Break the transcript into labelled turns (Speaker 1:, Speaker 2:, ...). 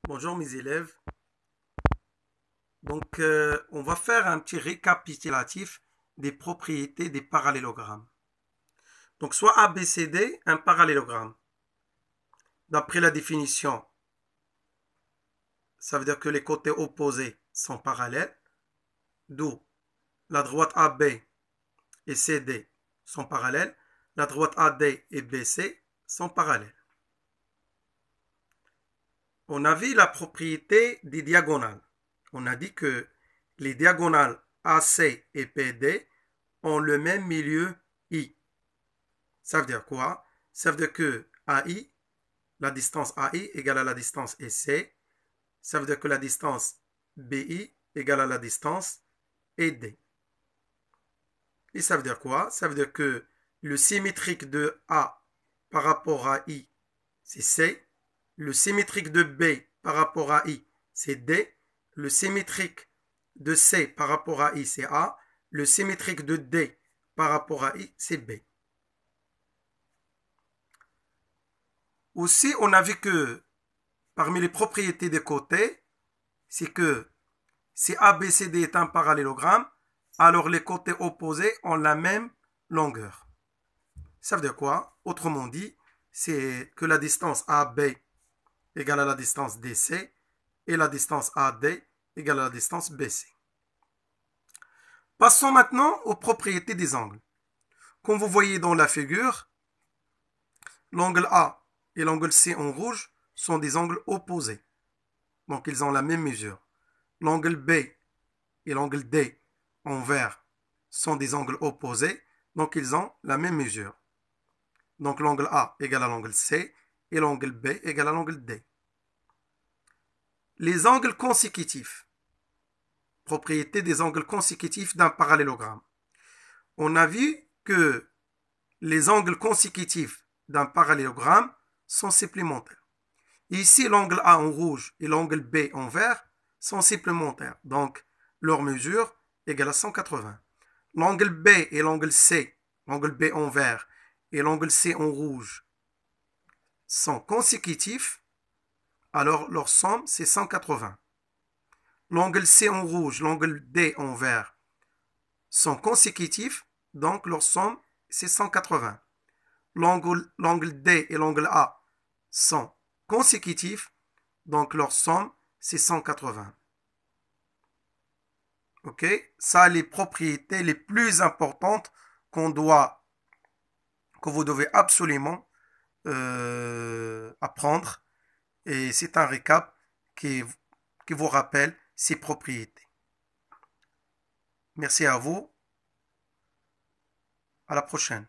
Speaker 1: Bonjour mes élèves. Donc, on va faire un petit récapitulatif des propriétés des parallélogrammes. Donc, soit ABCD, un parallélogramme. D'après la définition, ça veut dire que les côtés opposés sont parallèles, d'où la droite AB et CD sont parallèles, la droite AD et BC sont parallèles. On a vu la propriété des diagonales. On a dit que les diagonales AC et PD ont le même milieu I. Ça veut dire quoi? Ça veut dire que AI, la distance AI égale à la distance EC. Ça veut dire que la distance BI égale à la distance ED. Et ça veut dire quoi? Ça veut dire que le symétrique de A par rapport à I, c'est C. Le symétrique de B par rapport à I, c'est D. Le symétrique de C par rapport à I, c'est A. Le symétrique de D par rapport à I, c'est B. Aussi, on a vu que parmi les propriétés des côtés, c'est que si ABCD est un parallélogramme, alors les côtés opposés ont la même longueur. Ça veut dire quoi? Autrement dit, c'est que la distance AB égale à la distance DC et la distance AD égale à la distance BC. Passons maintenant aux propriétés des angles. Comme vous voyez dans la figure, l'angle A et l'angle C en rouge sont des angles opposés. Donc ils ont la même mesure. L'angle B et l'angle D en vert sont des angles opposés, donc ils ont la même mesure. Donc l'angle A égale à l'angle C et l'angle B égale à l'angle D. Les angles consécutifs. Propriété des angles consécutifs d'un parallélogramme. On a vu que les angles consécutifs d'un parallélogramme sont supplémentaires. Ici, l'angle A en rouge et l'angle B en vert sont supplémentaires. Donc, leur mesure égale à 180. L'angle B et l'angle C, l'angle B en vert et l'angle C en rouge, sont consécutifs, alors leur somme, c'est 180. L'angle C en rouge, l'angle D en vert sont consécutifs, donc leur somme, c'est 180. L'angle D et l'angle A sont consécutifs, donc leur somme, c'est 180. Ok? Ça, les propriétés les plus importantes que vous devez absolument apprendre. Et c'est un récap qui vous rappelle ces propriétés. Merci à vous. À la prochaine.